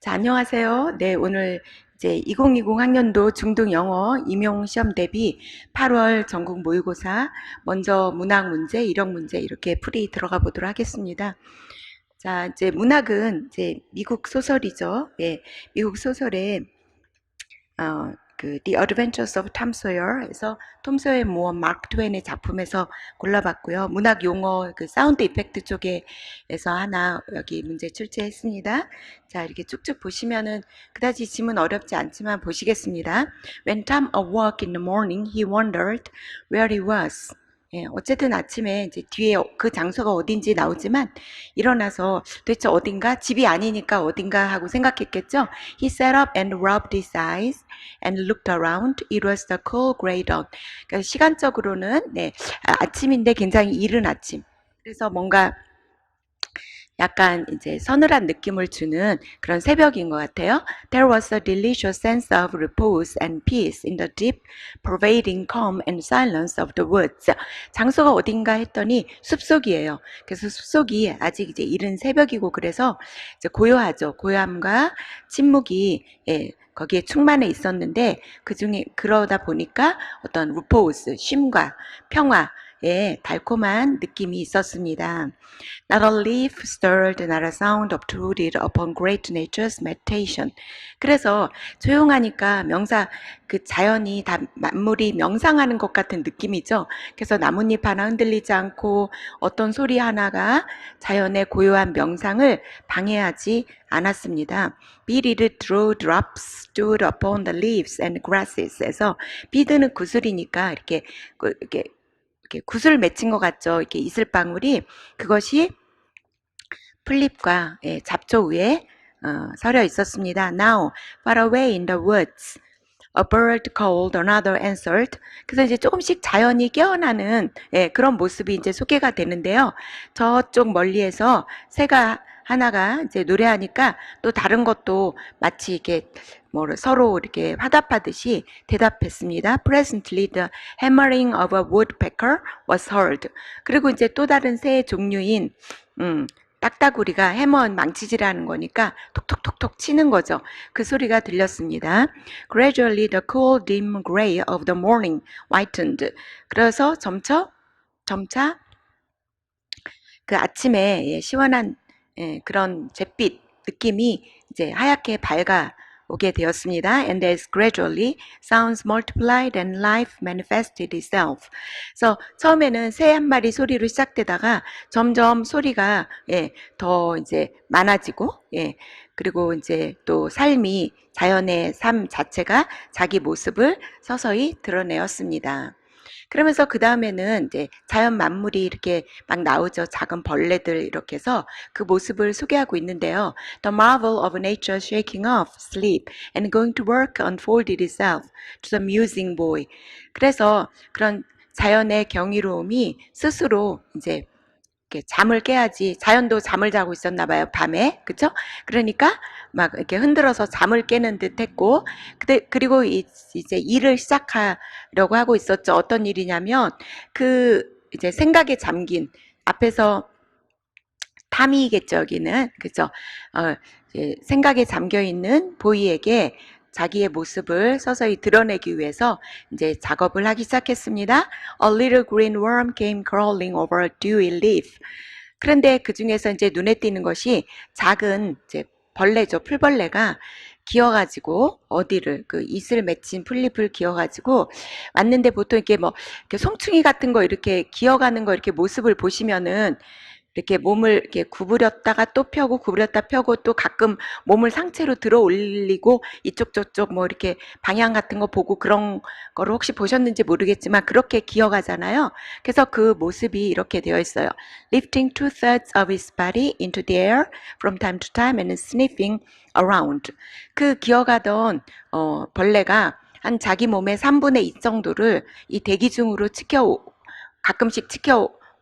자, 안녕하세요. 네, 오늘 이제 2020 학년도 중등 영어 임용 시험 대비 8월 전국 모의고사 먼저 문학 문제, 이력 문제 이렇게 풀이 들어가 보도록 하겠습니다. 자, 이제 문학은 이제 미국 소설이죠. 네, 미국 소설에 The Adventures of Tom Sawyer에서 톰 소여의 모험 마크 트웨인의 작품에서 골라봤고요. 문학 용어 그 사운드 이펙트 쪽에서 하나 여기 문제 출제했습니다. 자, 이렇게 쭉쭉 보시면은 그다지 지문 어렵지 않지만 보시겠습니다. When Tom awoke in the morning, he wondered where he was. 예, 어쨌든 아침에 이제 뒤에 그 장소가 어딘지 나오지만 일어나서 도대체 어딘가 집이 아니니까 어딘가 하고 생각했겠죠. He sat up and rubbed his eyes and looked around. It was the cool gray dawn. 그러니까 시간적으로는 네, 아침인데 굉장히 이른 아침. 그래서 뭔가 약간 이제 서늘한 느낌을 주는 그런 새벽인 것 같아요. There was a delicious sense of repose and peace in the deep, pervading calm and silence of the woods. 장소가 어딘가 했더니 숲속이에요. 그래서 숲속이 아직 이제 이른 새벽이고 그래서 이제 고요하죠. 고요함과 침묵이 거기에 충만해 있었는데 그 중에 그러다 보니까 어떤 repose, 쉼과 평화의 달콤한 느낌이 있었습니다. Not a leaf stirred, not a sound obtruded upon great nature's meditation. 그래서 조용하니까 그 자연이 다 만물이 명상하는 것 같은 느낌이죠. 그래서 나뭇잎 하나 흔들리지 않고 어떤 소리 하나가 자연의 고요한 명상을 방해하지 않았습니다. Beaded drops stood upon the leaves and grasses.에서 비드는 구슬이니까 이렇게 구슬 맺힌 것 같죠. 이렇게 이슬방울이 그것이 풀잎과 잡초 위에 서려 있었습니다. Now, far away in the woods, a bird called, another answered. 그래서 이제 조금씩 자연이 깨어나는 그런 모습이 이제 소개가 되는데요. 저쪽 멀리에서 새가 하나가 이제 노래하니까 또 다른 것도 마치 이렇게 서로 이렇게 화답하듯이 대답했습니다. Presently the hammering of a woodpecker was heard. 그리고 이제 또 다른 새의 종류인 딱따구리가 해먼 망치질하는 거니까 톡톡톡톡 치는 거죠. 그 소리가 들렸습니다. Gradually the cool dim gray of the morning whitened. 그래서 점차 그 아침에 시원한 그런 잿빛 느낌이 이제 하얗게 밝아오게 되었습니다. And as gradually sounds multiplied and life manifested itself. 그래서 처음에는 새 한 마리 소리로 시작되다가 점점 소리가 더 이제 많아지고 그리고 이제 또 삶이 자연의 삶 자체가 자기 모습을 서서히 드러내었습니다. 그러면서 그 다음에는 이제 자연 만물이 이렇게 막 나오죠. 작은 벌레들 이렇게 해서 그 모습을 소개하고 있는데요. The marvel of nature shaking off sleep and going to work unfolded itself to the musing boy. 그래서 그런 자연의 경이로움이 스스로 이제 이렇게 잠을 깨야지. 자연도 잠을 자고 있었나 봐요. 밤에. 그쵸? 그러니까 막 이렇게 흔들어서 잠을 깨는 듯 했고, 그리고 이제 일을 시작하려고 하고 있었죠. 어떤 일이냐면, 이제 생각에 잠긴, 앞에서 탐이겠죠, 여기는. 그죠? 생각에 잠겨 있는 보이에게 자기의 모습을 서서히 드러내기 위해서 이제 작업을 하기 시작했습니다. A little green worm came crawling over a dewy leaf. 그런데 그 중에서 이제 눈에 띄는 것이 작은 이제 벌레죠. 풀벌레가 기어가지고 어디를 그 이슬 맺힌 풀잎을 기어가지고 왔는데 보통 이렇게 이렇게 송충이 같은 거 이렇게 기어가는 거 이렇게 모습을 보시면은 이렇게 몸을 이렇게 구부렸다가 또 펴고 구부렸다 펴고 또 가끔 몸을 상체로 들어 올리고 이쪽 저쪽 이렇게 방향 같은 거 보고 그런 거를 혹시 보셨는지 모르겠지만 그렇게 기어가잖아요. 그래서 그 모습이 이렇게 되어 있어요. Lifting 2/3 of his body into the air from time to time and sniffing around. 그 기어가던 벌레가 한 자기 몸의 3분의 2 정도를 이 대기 중으로 가끔씩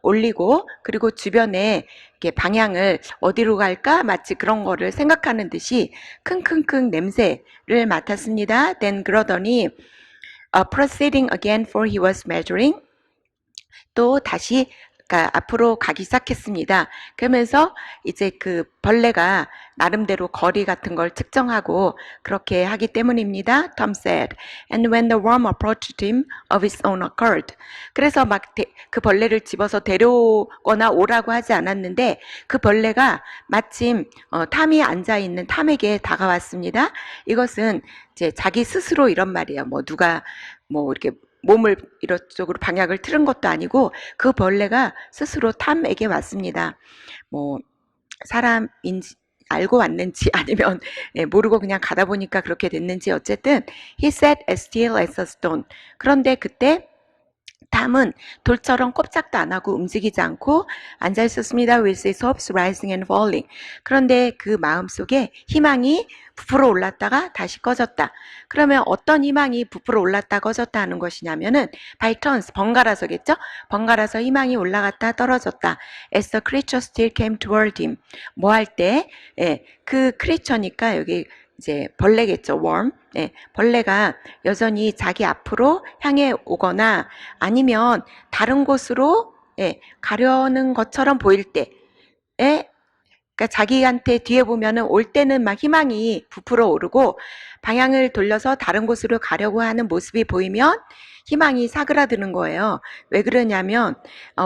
올리고 그리고 주변에 이렇게 방향을 어디로 갈까 마치 그런 거를 생각하는 듯이 킁킁킁 냄새를 맡았습니다. Then 그러더니 proceeding again for he was measuring 또 다시 그러니까 앞으로 가기 시작했습니다. 그러면서 이제 그 벌레가 나름대로 거리 같은 걸 측정하고 그렇게 하기 때문입니다. Tom said. And when the worm approached him of its own accord. 그래서 막 그 벌레를 집어서 데려오거나 오라고 하지 않았는데 그 벌레가 마침 탐이 앉아 있는 탐에게 다가왔습니다. 이것은 이제 자기 스스로 이런 말이에요. 뭐 누가 뭐 이렇게 몸을 이쪽으로 방향을 틀은 것도 아니고 그 벌레가 스스로 탐에게 왔습니다. 뭐 사람인지 알고 왔는지 아니면 모르고 그냥 가다 보니까 그렇게 됐는지 어쨌든 he sat as still as a stone. 그런데 그때 탐은 돌처럼 꼼짝도 안 하고 움직이지 않고 앉아 있었습니다. With its hopes rising and falling. 그런데 그 마음속에 희망이 부풀어 올랐다가 다시 꺼졌다. 그러면 어떤 희망이 부풀어 올랐다 꺼졌다 하는 것이냐면은 by turns, 번갈아서겠죠? 번갈아서 희망이 올라갔다 떨어졌다. As the creature still came toward him. 뭐 할 때? 그 creature니까 여기 이제 벌레겠죠. worm. 벌레가 여전히 자기 앞으로 향해 오거나 아니면 다른 곳으로 가려는 것처럼 보일 때 그러니까 자기한테 뒤에 보면은 올 때는 막 희망이 부풀어 오르고 방향을 돌려서 다른 곳으로 가려고 하는 모습이 보이면 희망이 사그라드는 거예요. 왜 그러냐면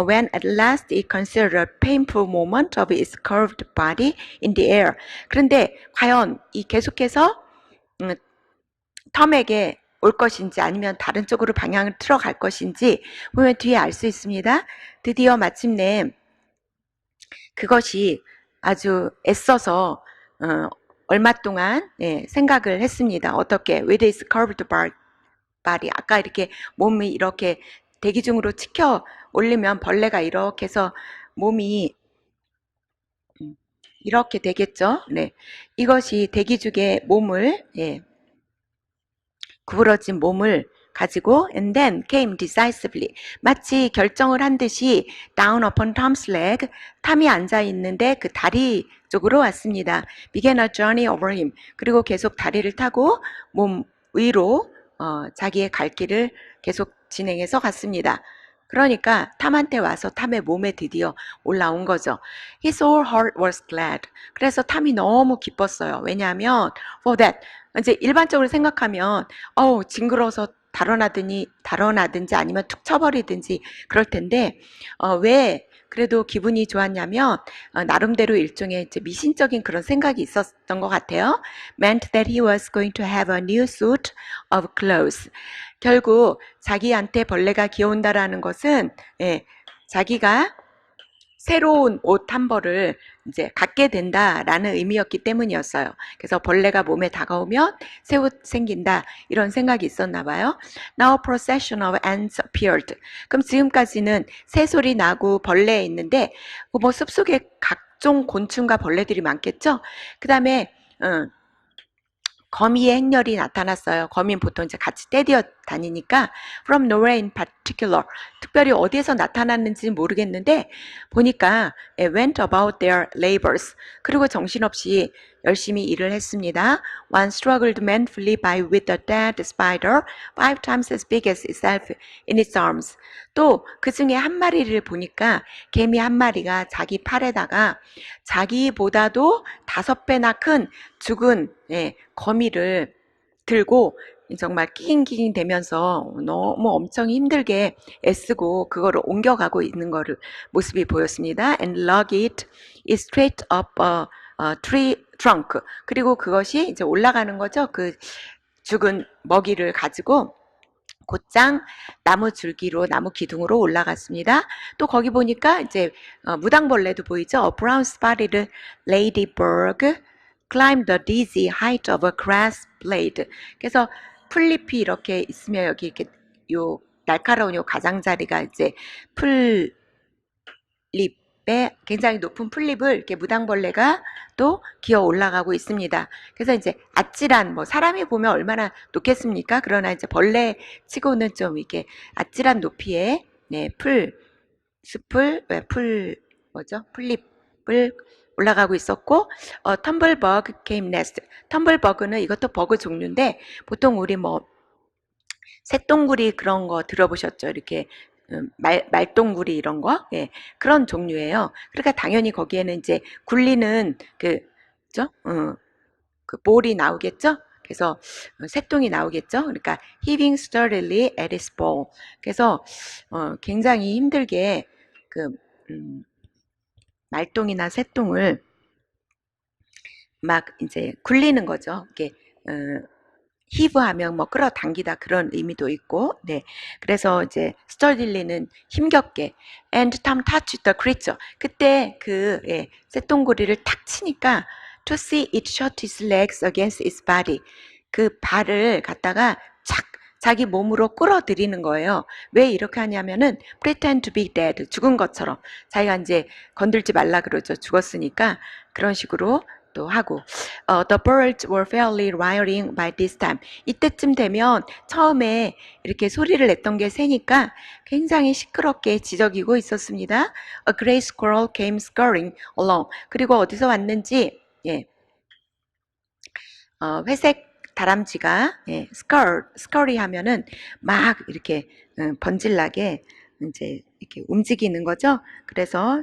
when at last it considered a painful moment of its curved body in the air. 그런데 과연 이 계속해서 텀에게 올 것인지 아니면 다른 쪽으로 방향을 틀어갈 것인지 보면 뒤에 알 수 있습니다. 드디어 마침내 그것이 아주 애써서 얼마 동안 생각을 했습니다. 어떻게? With its curved body. 아까 이렇게 몸이 이렇게 대기 중으로 치켜 올리면 벌레가 이렇게 해서 몸이 이렇게 되겠죠. 네, 이것이 대기 중의 몸을 구부러진 몸을 가지고 and then came decisively. 마치 결정을 한 듯이 down upon Tom's leg. 탐이 앉아 있는데 그 다리 쪽으로 왔습니다. began a journey over him. 그리고 계속 다리를 타고 몸 위로 자기의 갈 길을 계속 진행해서 갔습니다. 그러니까 탐한테 와서 탐의 몸에 드디어 올라온 거죠. His whole heart was glad. 그래서 탐이 너무 기뻤어요. 왜냐하면 for that. 이제 일반적으로 생각하면 징그러워서 달아나든지 아니면 툭 쳐버리든지 그럴 텐데 왜 그래도 기분이 좋았냐면 나름대로 일종의 이제 미신적인 그런 생각이 있었던 것 같아요. meant that he was going to have a new suit of clothes. 결국 자기한테 벌레가 기어온다라는 것은 자기가 새로운 옷 한 벌을 이제 갖게 된다라는 의미였기 때문이었어요. 그래서 벌레가 몸에 다가오면 새 옷 생긴다 이런 생각이 있었나 봐요. Now a procession of ants appeared. 그럼 지금까지는 새소리 나고 벌레 있는데 뭐 숲속에 각종 곤충과 벌레들이 많겠죠. 그 다음에 거미의 행렬이 나타났어요. 거미는 보통 이제 같이 떼디어 다니니까 from nowhere in particular. 특별히 어디에서 나타났는지 모르겠는데 보니까 went about their labors. 그리고 정신없이 열심히 일을 했습니다. One struggled manfully by with a dead spider 5 times as big as itself in its arms. 또 그 중에 한 마리를 보니까 개미 한 마리가 자기 팔에다가 자기보다도 5배나 큰 죽은 거미를 들고 정말 끼잉끼잉 대면서 너무 엄청 힘들게 애쓰고 그거를 옮겨가고 있는 거를 모습이 보였습니다. And lug it straight up a tree trunk. 그리고 그것이 이제 올라가는 거죠. 그 죽은 먹이를 가지고 곧장 나무 줄기로 나무 기둥으로 올라갔습니다. 또 거기 보니까 이제 무당벌레도 보이죠. A brown spotted ladybird climbed the dizzy height of a grass blade. 그래서 풀잎이 이렇게 있으면 여기 이렇게 요 날카로운 요 가장자리가 이제 풀잎에 굉장히 높은 풀잎을 이렇게 무당벌레가 또 기어 올라가고 있습니다. 그래서 이제 아찔한 뭐 사람이 보면 얼마나 높겠습니까? 그러나 이제 벌레 치고는 좀 이렇게 아찔한 높이의 풀잎을 올라가고 있었고 텀블버그 came next. 텀블버그는 이것도 버그 종류인데 보통 우리 뭐 새똥구리 그런 거 들어보셨죠? 이렇게 말똥구리 이런 거, 예, 그런 종류예요. 그러니까 당연히 거기에는 이제 굴리는 그죠? 그 볼이 나오겠죠? 그래서 새똥이 나오겠죠? 그러니까 heaving sturdily at its bowl. 그래서 굉장히 힘들게 그 말똥이나 새똥을 막 이제 굴리는 거죠. 이게 히브하면 뭐 끌어당기다 그런 의미도 있고, 네. 그래서 이제 sturdilly는 힘겹게 and Tom touched the creature. 그때 쇳덩구리를 탁 치니까 to see it shut its legs against its body. 그 발을 갖다가 착 자기 몸으로 끌어들이는 거예요. 왜 이렇게 하냐면은 pretend to be dead. 죽은 것처럼. 자기가 이제 건들지 말라 그러죠. 죽었으니까 그런 식으로 또 하고 the birds were fairly rioting by this time. 이때쯤 되면 처음에 이렇게 소리를 냈던 게 새니까 굉장히 시끄럽게 지저귀고 있었습니다. A gray squirrel came scurrying along. 그리고 어디서 왔는지 회색 다람쥐가 scurry 하면은 막 이렇게 번질나게 이제 이렇게 움직이는 거죠. 그래서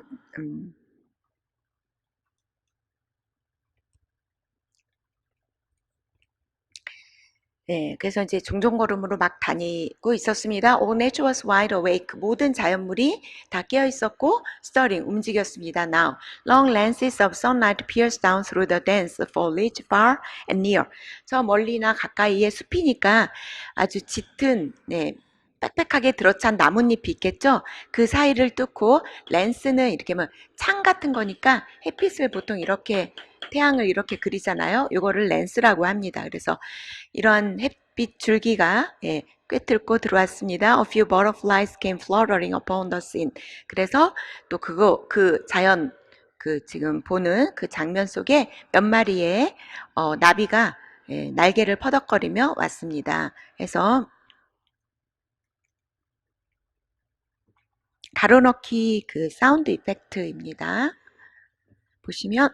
네, 그래서 이제 종종걸음으로 막 다니고 있었습니다. All nature was wide awake. 모든 자연물이 다 깨어 있었고, stirring, 움직였습니다. Now, long lances of sunlight pierced down through the dense foliage far and near. 저 멀리나 가까이에 숲이니까 아주 짙은, 빽빽하게 들어찬 나뭇잎이 있겠죠? 그 사이를 뚫고, 랜스는 이렇게 뭐 창 같은 거니까 햇빛을 보통 이렇게 태양을 이렇게 그리잖아요. 요거를 랜스라고 합니다. 그래서 이러한 햇빛 줄기가 꿰뚫고 들어왔습니다. A few butterflies came fluttering upon the scene. 그래서 또 그 자연 지금 보는 그 장면 속에 몇 마리의 나비가 날개를 퍼덕거리며 왔습니다. 해서 가로넣기 그 사운드 이펙트입니다. 보시면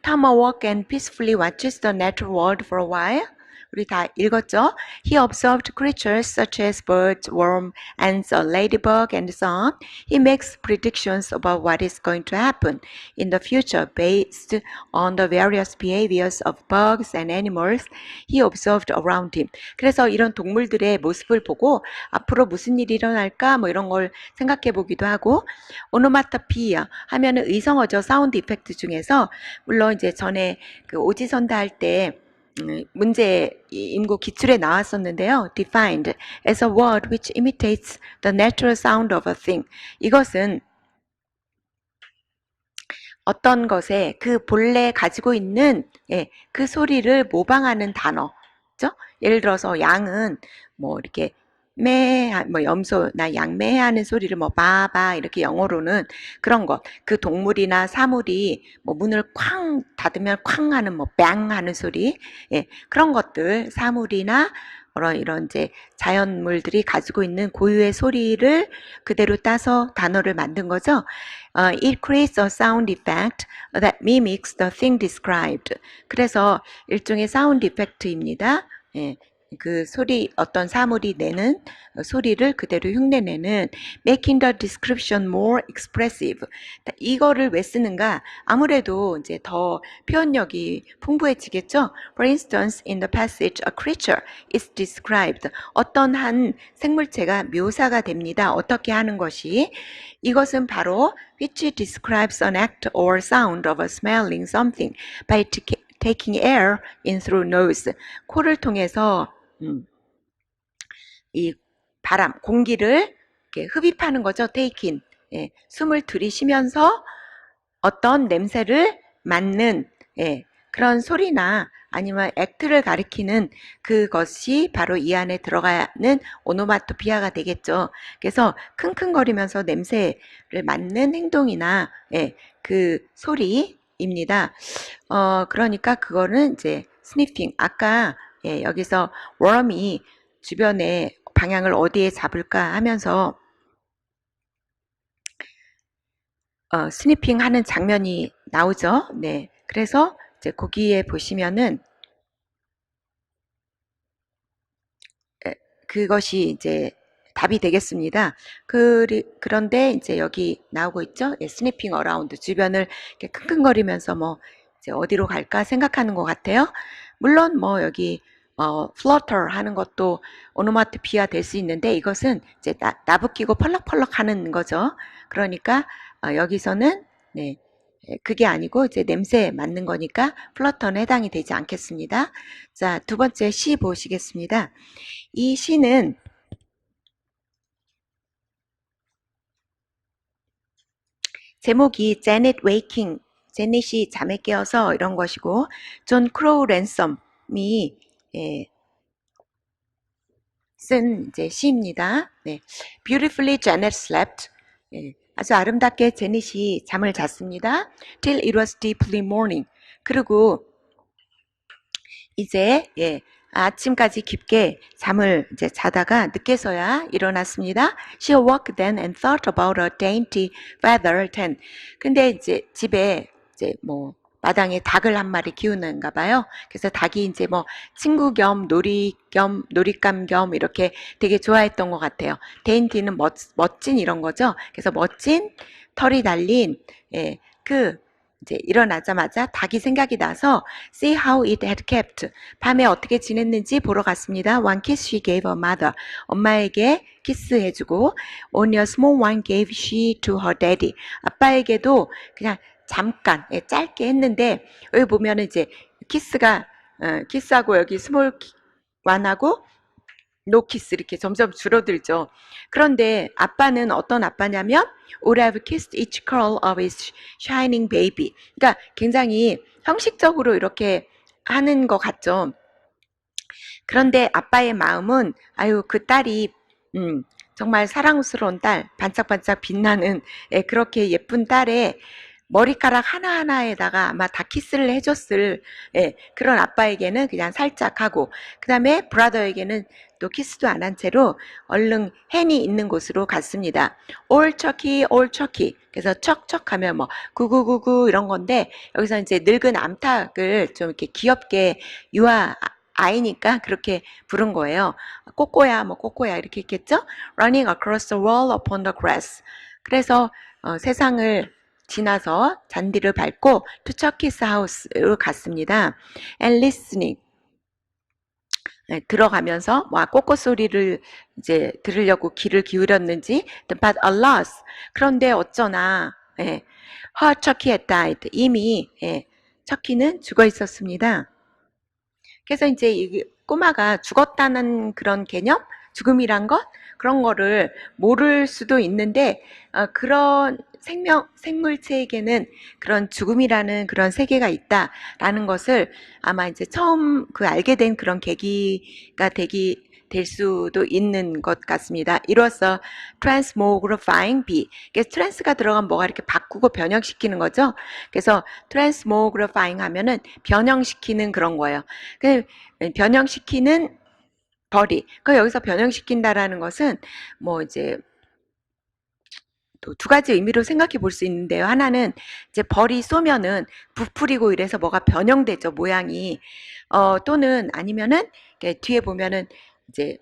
Tom awoke and peacefully watches the natural world for a while. 우리 다 읽었죠? He observed creatures such as birds, worms, ants, a ladybug, and so on. He makes predictions about what is going to happen in the future based on the various behaviors of bugs and animals he observed around him. 그래서 이런 동물들의 모습을 보고 앞으로 무슨 일이 일어날까 뭐 이런 걸 생각해 보기도 하고 오노마토피아 하면은 의성어죠. 사운드 이펙트 중에서 물론 이제 전에 그 오지선다 할 때 문제 임고 기출에 나왔었는데요. Defined as a word which imitates the natural sound of a thing. 이것은 어떤 것에 그 본래 가지고 있는 그 소리를 모방하는 단어죠. 예를 들어서 양은 뭐 이렇게 뭐 염소나 양 하는 소리를 뭐 바바 이렇게 영어로는 그런 것. 그 동물이나 사물이 뭐 문을 쾅 닫으면 쾅 하는 뭐 뱅 하는 소리. 그런 것들 사물이나 이런 이제 자연물들이 가지고 있는 고유의 소리를 그대로 따서 단어를 만든 거죠. It creates a sound effect that mimics the thing described. 그래서 일종의 사운드 이펙트입니다. 그 소리 어떤 사물이 내는 소리를 그대로 흉내내는 making the description more expressive. 이거를 왜 쓰는가? 아무래도 이제 더 표현력이 풍부해지겠죠. For instance, in the passage, a creature is described. 어떤 한 생물체가 묘사가 됩니다. 어떻게 하는 것이 이것은 바로 which describes an act or sound of smelling something by taking air in through nose. 코를 통해서 이 바람, 공기를 이렇게 흡입하는 거죠. take in. 숨을 들이쉬면서 어떤 냄새를 맡는 그런 소리나 아니면 액트를 가리키는 그것이 바로 이 안에 들어가는 오노마토피아가 되겠죠. 그래서 킁킁거리면서 냄새를 맡는 행동이나 그 소리입니다. 그러니까 그거는 이제 스니핑. 아까 여기서 worm이 주변에 방향을 어디에 잡을까 하면서 스니핑 하는 장면이 나오죠. 네. 그래서 이제 거기에 보시면은 그것이 이제 답이 되겠습니다. 그런데 이제 여기 나오고 있죠? 예, 스니핑 어라운드 주변을 이렇게 킁킁거리면서 뭐 이제 어디로 갈까 생각하는 것 같아요. 물론 뭐 여기 flutter 하는 것도 오노마토피아 될 수 있는데 이것은 이제 나부끼고 펄럭펄럭 하는 거죠. 그러니까 여기서는 네, 그게 아니고 이제 냄새 맡는 거니까 플러터는 해당이 되지 않겠습니다. 자, 두 번째 시 보시겠습니다. 이 시는 제목이 제닛 웨이킹, 제닛이 잠에 깨어서 이런 것이고 존 크로우 랜섬이 예, 쓴 이제 시입니다. 네. Beautifully Janet slept. 예, 아주 아름답게 제닛이 잠을 잤습니다. Till it was deeply morning. 그리고 이제 아침까지 깊게 잠을 이제 자다가 늦게서야 일어났습니다. She awoke then and thought about a dainty feather ten. 근데 이제 집에 이제 뭐 마당에 닭을 한 마리 키우는가 봐요. 그래서 닭이 이제 뭐 친구 겸 놀잇감 겸 이렇게 되게 좋아했던 것 같아요. dainty는 멋진 이런 거죠. 그래서 멋진 털이 달린 그 이제 일어나자마자 닭이 생각이 나서 see how it had kept. 밤에 어떻게 지냈는지 보러 갔습니다. One kiss she gave her mother. 엄마에게 키스해주고 only a small one gave she to her daddy. 아빠에게도 그냥 잠깐 짧게 했는데 여기 보면은 이제 키스하고 여기 스몰 완하고 노키스 이렇게 점점 줄어들죠. 그런데 아빠는 어떤 아빠냐면 would have kissed each curl of his shining baby. 그러니까 굉장히 형식적으로 이렇게 하는 것 같죠. 그런데 아빠의 마음은 아유 그 딸이 정말 사랑스러운 딸, 반짝반짝 빛나는 그렇게 예쁜 딸의 머리카락 하나하나에다가 아마 다 키스를 해줬을 그런 아빠에게는 그냥 살짝 하고 그 다음에 브라더에게는 또 키스도 안 한 채로 얼른 헨이 있는 곳으로 갔습니다. All Chucky, all Chucky. 그래서 척척하면 뭐 구구구구 이런 건데 여기서 이제 늙은 암탉을 좀 이렇게 귀엽게 아이니까 그렇게 부른 거예요. 꼬꼬야 뭐 꼬꼬야 이렇게 했겠죠? Running across the wall upon the grass. 그래서 세상을 지나서 잔디를 밟고 to Chucky's house로 갔습니다. And listening. 들어가면서 꼬꼬 소리를 이제 들으려고 귀를 기울였는지 but alas 그런데 어쩌나 her Chucky had died. 이미 척키는 죽어 있었습니다. 그래서 이제 이 꼬마가 죽었다는 그런 개념, 죽음이란 것 그런 거를 모를 수도 있는데 그런 생물체에게는 그런 죽음이라는 그런 세계가 있다라는 것을 아마 이제 처음 알게 된 그런 계기가 될 수도 있는 것 같습니다. 이로써 transmogrifying B. 그래서 trans가 들어가면 뭐가 이렇게 바꾸고 변형시키는 거죠. 그래서 transmogrifying 하면은 변형시키는 그런 거예요. 그 변형시키는 벌이. 그 여기서 변형시킨다라는 것은 뭐 이제 또 두 가지 의미로 생각해 볼 수 있는데요. 하나는 이제 벌이 쏘면은 부풀이고 이래서 뭐가 변형되죠, 모양이. 또는 아니면은 뒤에 보면은 이제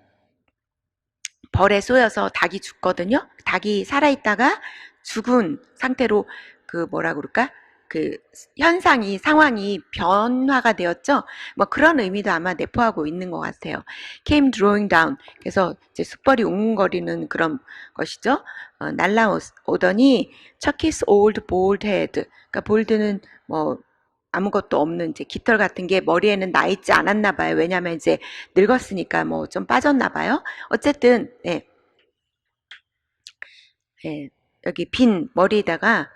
벌에 쏘여서 닭이 죽거든요. 닭이 살아있다가 죽은 상태로 그 뭐라 그럴까? 그 상황이 변화가 되었죠. 뭐 그런 의미도 아마 내포하고 있는 것 같아요. Came drawing down. 그래서 이제 숯벌이 웅웅거리는 그런 것이죠. 날라오더니 Chucky's old bald head. 그러니까 볼드는 뭐 아무것도 없는 이제 깃털 같은 게 머리에는 나 있지 않았나 봐요. 왜냐면 이제 늙었으니까 뭐 좀 빠졌나 봐요. 어쨌든 여기 빈 머리에다가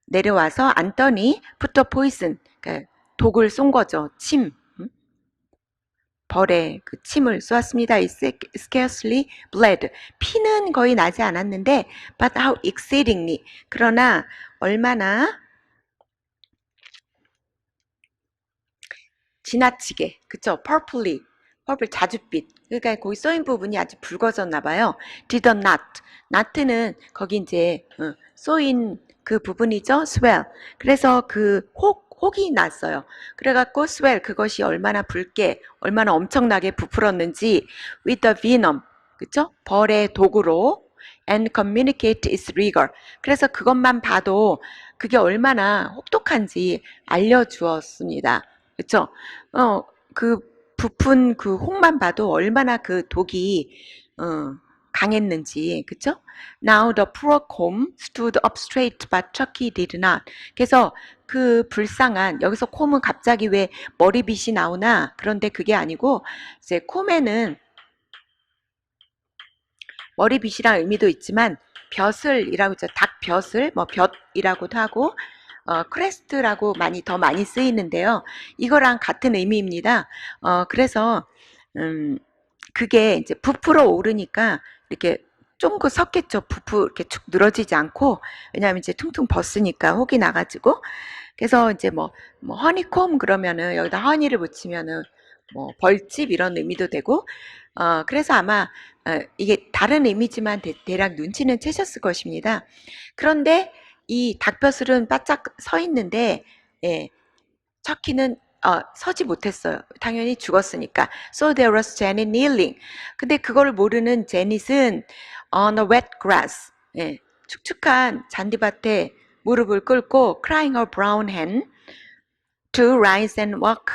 내려와서 안더니 푸터 포이슨 그러니까 독을 쏜 거죠. 침 벌에 그 침을 쏘았습니다. Scarcely bled. 피는 거의 나지 않았는데 but how exceedingly 그러나 얼마나 지나치게 그쵸? purple 자줏빛 그러니까 거기 쏘인 부분이 아주 붉어졌나 봐요. did not not는 거기 이제 쏘인 그 부분이죠. swell. 그래서 그 혹이 났어요. 그래갖고 swell 그것이 얼마나 붉게 얼마나 엄청나게 부풀었는지 with the venom 그쵸? 벌의 도구로 and communicate its rigor. 그래서 그것만 봐도 그게 얼마나 혹독한지 알려주었습니다. 그쵸? 그 부푼 그 혹만 봐도 얼마나 그 독이 어, 강했는지, 그쵸? Now the poor comb stood up straight, but Chucky did not. 그래서 그 불쌍한, 여기서 콤은 갑자기 왜 머리빗이 나오나? 그런데 그게 아니고, 이제 콤에는 머리빗이란 의미도 있지만, 벼슬이라고 있죠. 닭벼슬, 뭐 볕이라고도 하고, 크레스트라고 더 많이 쓰이는데요. 이거랑 같은 의미입니다. 그래서, 그게 이제 부풀어 오르니까 이렇게 쫑긋 섰겠죠. 이렇게 축 늘어지지 않고, 왜냐하면 이제 퉁퉁 벗으니까 혹이 나가지고. 그래서 이제 뭐 허니콤 그러면은 여기다 허니를 붙이면은 뭐 벌집 이런 의미도 되고, 그래서 아마 이게 다른 의미지만 대략 눈치는 채셨을 것입니다. 그런데 이 닭벼슬은 바짝 서 있는데, 예, 척키는 서지 못했어요. 당연히 죽었으니까. So there was Janet kneeling. 근데 그걸 모르는 제닛은 on the wet grass, 예, 축축한 잔디밭에 무릎을 꿇고 crying her brown hand to rise and walk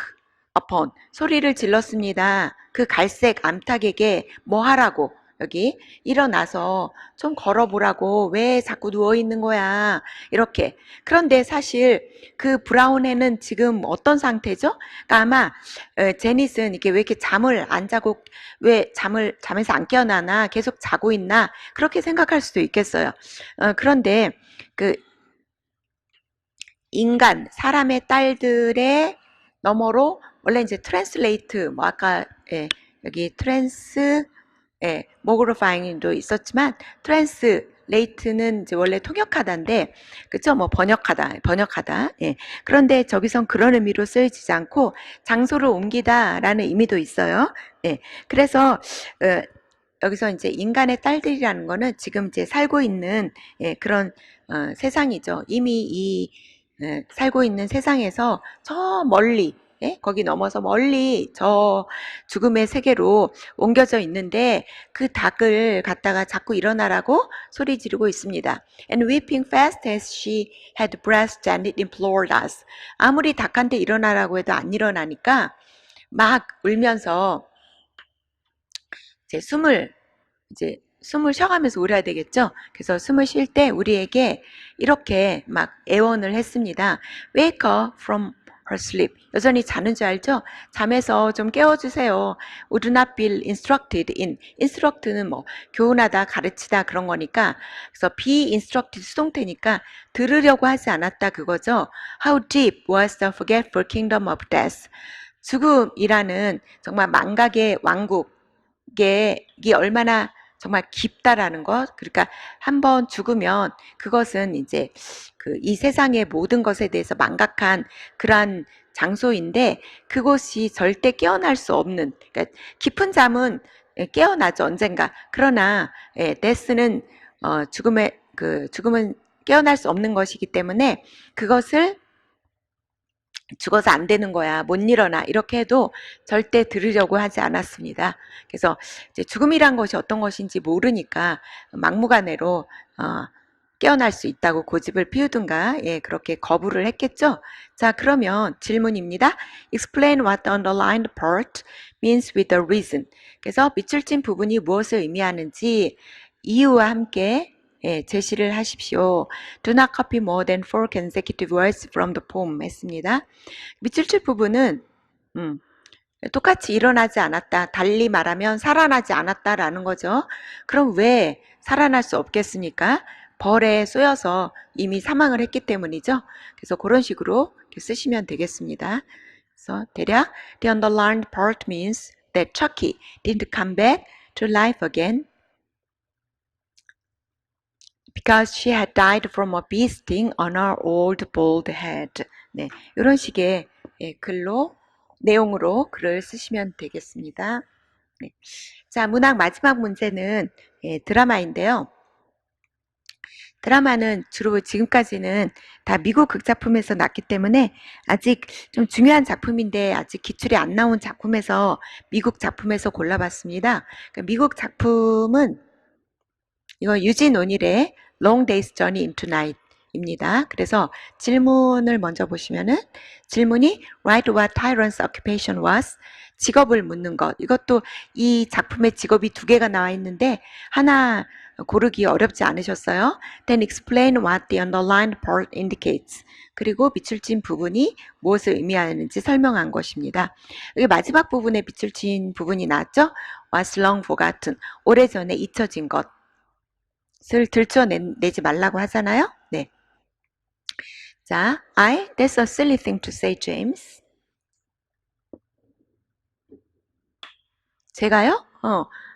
upon. 소리를 질렀습니다. 그 갈색 암탉에게 뭐 하라고, 여기 일어나서 좀 걸어보라고, 왜 자꾸 누워있는 거야, 이렇게. 그런데 사실 그 브라운해는 지금 어떤 상태죠? 그러니까 아마 제닛은 이게 왜 이렇게 잠을 안 자고, 왜 잠에서 안 깨어나나, 계속 자고 있나, 그렇게 생각할 수도 있겠어요. 그런데 그 사람의 딸들의 너머로, 원래 이제 트랜스레이트, 뭐 아까, 예, 여기 모그로파잉도 있었지만, 트랜스레이트는 이제 원래 통역하다인데, 그쵸? 뭐 번역하다. 예. 그런데 저기선 그런 의미로 쓰여지지 않고, 장소를 옮기다라는 의미도 있어요. 예. 그래서, 여기서 이제 인간의 딸들이라는 거는 지금 이제 살고 있는, 예, 그런 세상이죠. 이미 살고 있는 세상에서 저 멀리, 예? 거기 넘어서 멀리 저 죽음의 세계로 옮겨져 있는데, 그 닭을 갖다가 자꾸 일어나라고 소리 지르고 있습니다. And weeping fast as she had breath, Janet implored us. 아무리 닭한테 일어나라고 해도 안 일어나니까 막 울면서 제 숨을 쉬어가면서 울어야 되겠죠? 그래서 숨을 쉴 때 우리에게 이렇게 막 애원을 했습니다. Wake up from her sleep. 여전히 자는 줄 알죠? 잠에서 좀 깨워주세요. Would not be instructed in. instruct는 뭐 교훈하다, 가르치다 그런 거니까, 그래서 be instructed 수동태니까 들으려고 하지 않았다 그거죠. How deep was the forgetful kingdom of death. 죽음이라는 정말 망각의 왕국, 이게 얼마나 정말 깊다라는 것. 그러니까 한번 죽으면 그것은 이제 이 세상의 모든 것에 대해서 망각한 그러한 장소인데, 그곳이 절대 깨어날 수 없는, 그러니까 깊은 잠은 깨어나죠, 언젠가. 그러나 데스는 죽음은 깨어날 수 없는 것이기 때문에, 그것을 죽어서 안 되는 거야, 못 일어나, 이렇게 해도 절대 들으려고 하지 않았습니다. 그래서 이제 죽음이란 것이 어떤 것인지 모르니까 막무가내로 깨어날 수 있다고 고집을 피우든가, 예, 그렇게 거부를 했겠죠. 자, 그러면 질문입니다. Explain what the underlined part means with a reason. 그래서 밑줄 친 부분이 무엇을 의미하는지 이유와 함께 제시를 하십시오. Do not copy more than 4 consecutive words from the poem 했습니다. 밑줄 칠 부분은 똑같이 일어나지 않았다, 달리 말하면 살아나지 않았다라는 거죠. 그럼 왜 살아날 수 없겠습니까? 벌에 쏘여서 이미 사망을 했기 때문이죠. 그래서 그런 식으로 쓰시면 되겠습니다. 그래서 대략 the underlined part means that Chucky didn't come back to life again because she had died from a bee sting on her old bald head. 네, 이런 식의 내용으로 글을 쓰시면 되겠습니다. 네. 자, 문학 마지막 문제는 드라마인데요. 드라마는 주로 지금까지는 다 미국 극작품에서 났기 때문에 아직 좀 중요한 작품인데 아직 기출이 안 나온 작품에서 미국 작품에서 골라봤습니다. 그러니까 미국 작품은 이거 유진 오닐의 Long Day's Journey into Night 입니다. 그래서 질문을 먼저 보시면은 질문이 Write what tyrant's occupation was. 직업을 묻는 것. 이것도 이 작품의 직업이 두 개가 나와 있는데 하나 고르기 어렵지 않으셨어요? Then explain what the underlined part indicates. 그리고 밑줄 친 부분이 무엇을 의미하는지 설명한 것입니다. 여기 마지막 부분에 밑줄 친 부분이 나왔죠? Was long forgotten. 오래전에 잊혀진 것. 을 들춰내지 말라고 하잖아요. 네. 자, that's a silly thing to say, James. 제가요?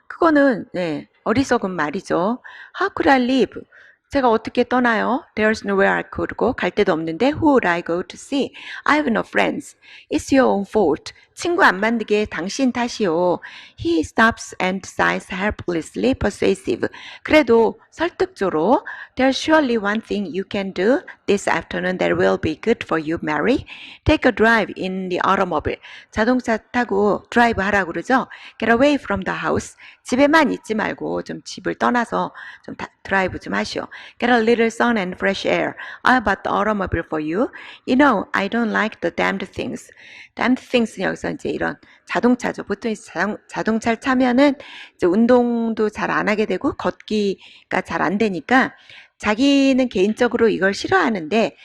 그거는 네, 어리석은 말이죠. How could I leave? 제가 어떻게 떠나요? There's nowhere I could go. 갈 데도 없는데 who would I go to see? I have no friends. It's your own fault. 친구 안 만들게 당신 탓이요. He stops and sighs helplessly persuasive. 그래도 설득조로 There's surely one thing you can do this afternoon that will be good for you, Mary. Take a drive in the automobile. 자동차 타고 드라이브 하라고 그러죠. Get away from the house. 집에만 있지 말고 좀 집을 떠나서 좀 드라이브 좀 하시오. Get a little sun and fresh air. I bought the automobile for you. You know, I don't like the damned things. damned things는 여기서 이제 이런 자동차죠. 보통 자동차를 타면은 이제 운동도 잘 안 하게 되고 걷기가 잘 안 되니까 자기는 개인적으로 이걸 싫어하는데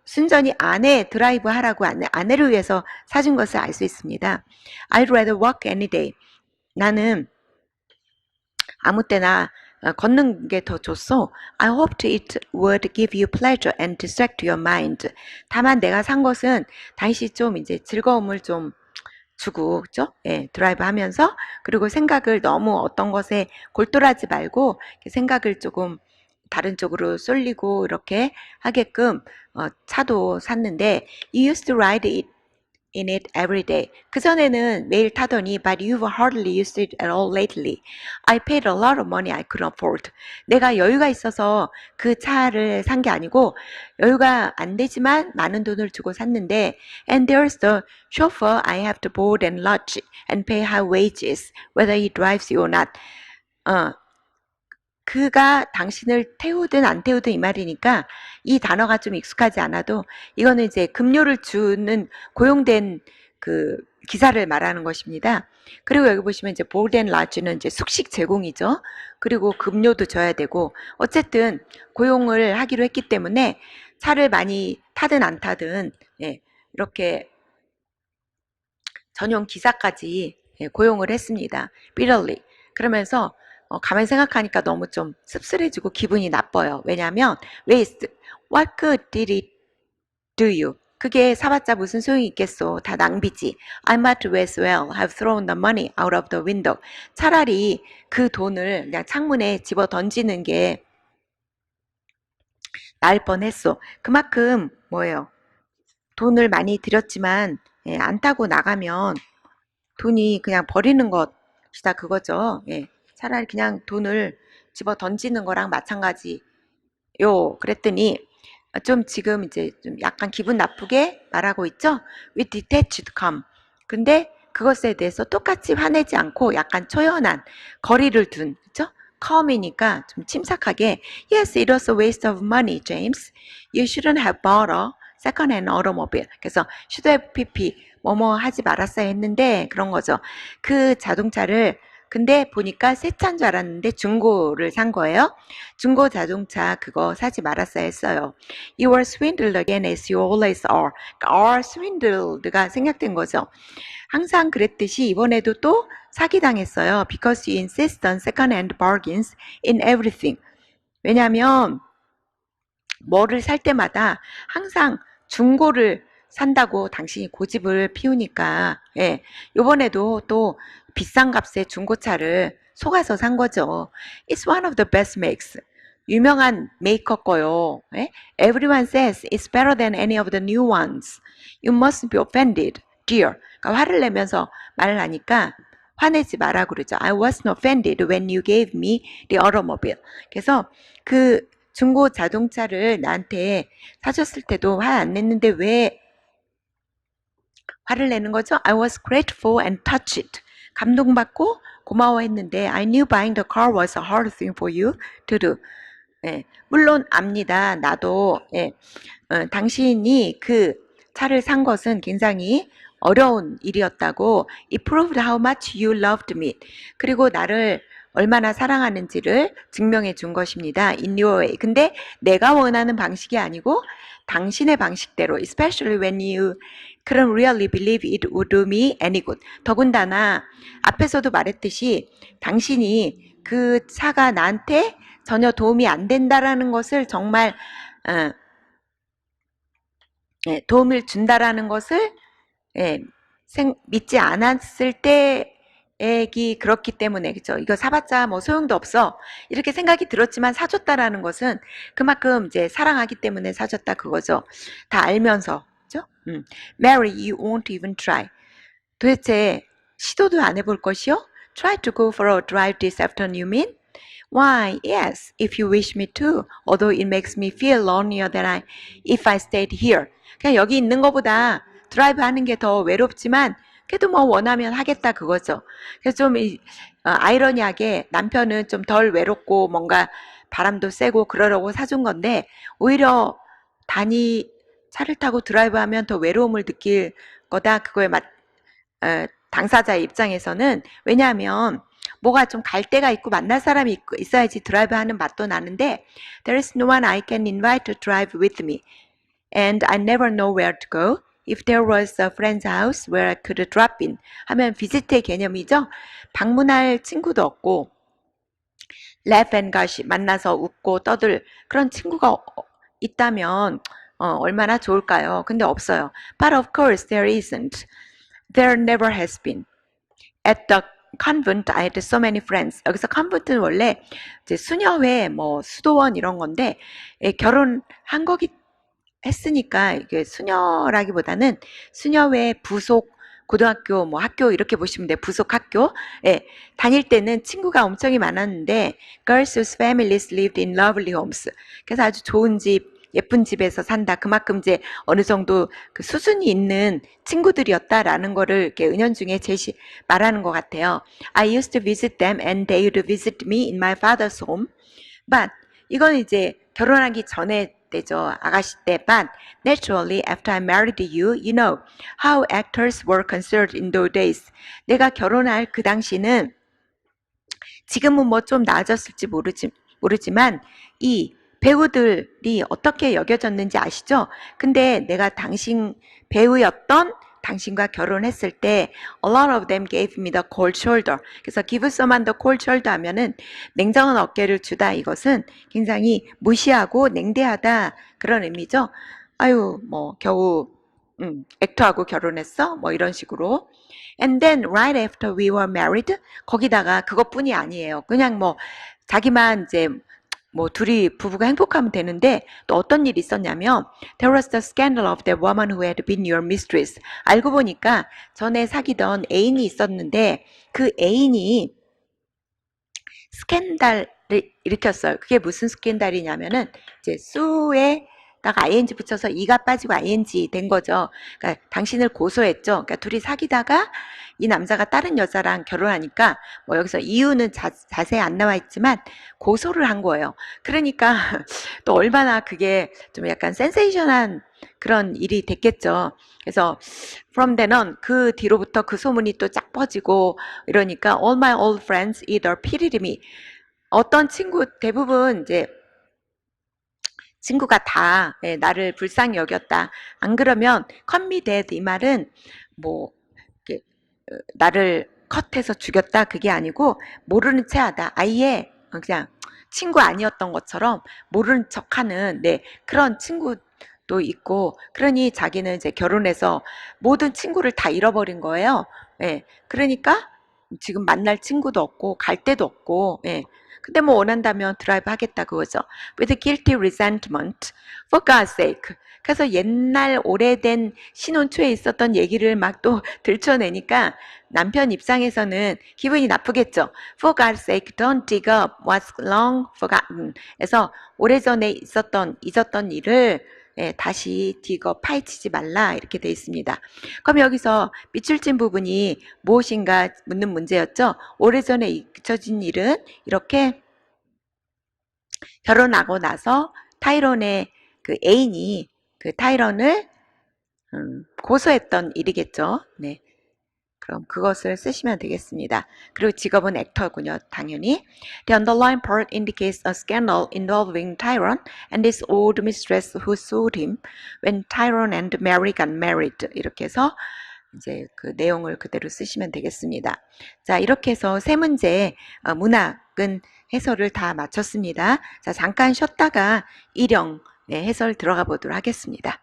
순전히 아내 드라이브 하라고 아내를 위해서 사준 것을 알 수 있습니다. I'd rather walk any day. 나는 아무 때나 걷는 게 더 좋소. I hoped it would give you pleasure and distract your mind. 다만 내가 산 것은 당시 좀 이제 즐거움을 좀 주고, 그죠? 예, 드라이브 하면서, 그리고 생각을 너무 어떤 것에 골똘하지 말고, 생각을 조금 다른 쪽으로 쏠리고, 이렇게 하게끔, 차도 샀는데, you used to ride it in it every day. 그전에는 매일 타더니 but you've hardly used it at all lately. I paid a lot of money I couldn't afford. 내가 여유가 있어서 그 차를 산 게 아니고 여유가 안 되지만 많은 돈을 주고 샀는데 and there's the chauffeur I have to board and lodge and pay high wages whether he drives you or not. 그가 당신을 태우든 안 태우든 이 말이니까 이 단어가 좀 익숙하지 않아도 이거는 이제 급료를 주는 고용된 그 기사를 말하는 것입니다. 그리고 여기 보시면 이제 board and lodge는 이제 숙식 제공이죠. 그리고 급료도 줘야 되고 어쨌든 고용을 하기로 했기 때문에 차를 많이 타든 안 타든 이렇게 전용 기사까지 고용을 했습니다. bitterly. 그러면서 가만히 생각하니까 너무 좀 씁쓸해지고 기분이 나빠요. 왜냐하면 waste. What good did it do you? 그게 사봤자 무슨 소용이 있겠소. 다 낭비지. I might as well have thrown the money out of the window. 차라리 그 돈을 그냥 창문에 집어 던지는 게 나을 뻔했소. 그만큼 뭐예요? 돈을 많이 들였지만 안 타고 나가면 돈이 그냥 버리는 것이다 그거죠. 차라리 그냥 돈을 집어 던지는 거랑 마찬가지요. 그랬더니 좀 지금 이제 좀 약간 기분 나쁘게 말하고 있죠. With detached calm. 근데 그것에 대해서 똑같이 화내지 않고 약간 초연한 거리를 둔, 그죠? calm이니까 좀 침착하게 Yes, it was a waste of money, James. You shouldn't have bought a second-hand automobile. 그래서 should have pp 뭐뭐 하지 말았어야 했는데 그런 거죠. 그 자동차를 근데 보니까 새 차인 줄 알았는데 중고를 산 거예요. 중고 자동차 그거 사지 말았어야 했어요. You were swindled again as you always are. are swindled가 생략된 거죠. 항상 그랬듯이 이번에도 또 사기당했어요. Because you insist on second-hand bargains in everything. 왜냐하면 뭐를 살 때마다 항상 중고를 산다고 당신이 고집을 피우니까 이번에도 또 비싼 값의 중고차를 속아서 산 거죠. It's one of the best makes. 유명한 메이커 거요. Everyone says it's better than any of the new ones. You mustn't be offended, dear. 그러니까 화를 내면서 말을 하니까 화내지 마라 그러죠. I wasn't offended when you gave me the automobile. 그래서 그 중고 자동차를 나한테 사줬을 때도 화 안 냈는데 왜 화를 내는 거죠? I was grateful and touched. 감동받고 고마워했는데 I knew buying the car was a hard thing for you to do. 예, 물론 압니다. 나도 당신이 그 차를 산 것은 굉장히 어려운 일이었다고. It proved how much you loved me. 그리고 나를 얼마나 사랑하는지를 증명해 준 것입니다. In your way. 근데 내가 원하는 방식이 아니고 당신의 방식대로. Especially when you couldn't really believe it would do me any good. 더군다나 앞에서도 말했듯이 당신이 그 차가 나한테 전혀 도움이 안 된다라는 것을 정말 도움을 준다라는 것을 믿지 않았을 때이 그렇기 때문에, 그죠? 이거 사봤자 뭐 소용도 없어 이렇게 생각이 들었지만 사줬다라는 것은 그만큼 이제 사랑하기 때문에 사줬다 그거죠. 다 알면서, 그죠? Mary, you won't even try. 도대체 시도도 안 해볼 것이요? Try to go for a drive this afternoon, you mean? Why, yes, if you wish me to, although it makes me feel lonelier than if I stayed here. 그냥 여기 있는 것보다 드라이브 하는 게 더 외롭지만 그래도 뭐 원하면 하겠다 그거죠. 그래서 좀 아이러니하게 남편은 좀 덜 외롭고 뭔가 바람도 세고 그러려고 사준 건데 오히려 차를 타고 드라이브 하면 더 외로움을 느낄 거다. 그거에 당사자의 입장에서는. 왜냐하면 뭐가 좀 갈 데가 있고 만날 사람이 있어야지 드라이브 하는 맛도 나는데 There is no one I can invite to drive with me and I never know where to go. If there was a friend's house where I could drop in 하면 비지트의 개념이죠. 방문할 친구도 없고 laugh and gossip 만나서 웃고 떠들 그런 친구가 있다면 얼마나 좋을까요? 근데 없어요. But of course there isn't. There never has been. At the convent, I had so many friends. 여기서 convent는 원래 이제 수녀회, 뭐 수도원 이런 건데 결혼한 거기 했으니까 이게 수녀라기보다는 수녀회 부속 고등학교, 뭐 학교 이렇게 보시면 돼요. 부속 학교. 다닐 때는 친구가 엄청 많았는데 girls whose families lived in lovely homes. 그래서 아주 좋은 집, 예쁜 집에서 산다. 그만큼 이제 어느 정도 그 수준이 있는 친구들이었다라는 거를 이렇게 은연중에 말하는 것 같아요. I used to visit them and they would visit me in my father's home. But 이건 이제 결혼하기 전에 때죠. 아가씨 때. But naturally after I married you, you know how actors were considered in those days. 내가 결혼할 그 당시는 지금은 뭐 좀 나아졌을지 모르지만 이 배우들이 어떻게 여겨졌는지 아시죠? 근데 내가 배우였던 당신과 결혼했을 때 a lot of them gave me the cold shoulder. 그래서 give someone the cold shoulder 하면은 냉정한 어깨를 주다. 이것은 굉장히 무시하고 냉대하다 그런 의미죠. 아유 뭐 겨우 액터하고 결혼했어? 뭐 이런 식으로. And then right after we were married 거기다가 그것뿐이 아니에요. 그냥 뭐 자기만 이제 뭐 둘이 부부가 행복하면 되는데 또 어떤 일이 있었냐면 There was the scandal of the woman who had been your mistress. 알고 보니까 전에 사귀던 애인이 있었는데 그 애인이 스캔들을 일으켰어요. 그게 무슨 스캔들이냐면은 이제 수에다가 ing 붙여서 이가 빠지고 ing 된 거죠. 그러니까 당신을 고소했죠. 그러니까 둘이 사귀다가 이 남자가 다른 여자랑 결혼하니까 뭐 여기서 이유는 자세히 안 나와 있지만 고소를 한 거예요. 그러니까 또 얼마나 그게 좀 약간 센세이션한 그런 일이 됐겠죠. 그래서 from then on 그 뒤로부터 그 소문이 또 쫙 퍼지고 이러니까 all my old friends either pitied me. 어떤 친구 대부분 이제 친구가 다 나를 불쌍히 여겼다. 안 그러면 cut me dead 이 말은 뭐 나를 컷해서 죽였다 그게 아니고 모르는 체하다. 아예 그냥 친구 아니었던 것처럼 모르는 척하는 그런 친구도 있고 그러니 자기는 이제 결혼해서 모든 친구를 다 잃어버린 거예요. 그러니까 지금 만날 친구도 없고 갈 데도 없고, 예. 근데 뭐 원한다면 드라이브 하겠다 그거죠. With guilty resentment, for God's sake. 그래서 옛날 오래된 신혼 초에 있었던 얘기를 막 또 들춰내니까 남편 입장에서는 기분이 나쁘겠죠. For God's sake, don't dig up what's long forgotten. 그래서 오래전에 잊었던 일을 다시 디거 파헤치지 말라 이렇게 돼 있습니다. 그럼 여기서 밑줄 친 부분이 무엇인가 묻는 문제였죠. 오래전에 잊혀진 일은 이렇게 결혼하고 나서 타이론의 그 애인이 그 타이런을 고소했던 일이겠죠. 네. 그럼 그것을 쓰시면 되겠습니다. 그리고 직업은 액터군요. 당연히. The underlying part indicates a scandal involving Tyrone and his old mistress who sued him when Tyrone and Mary got married. 이렇게 해서 이제 그 내용을 그대로 쓰시면 되겠습니다. 자, 이렇게 해서 세 문제 문학은 해설을 다 마쳤습니다. 자, 잠깐 쉬었다가 일형 해설 들어가 보도록 하겠습니다.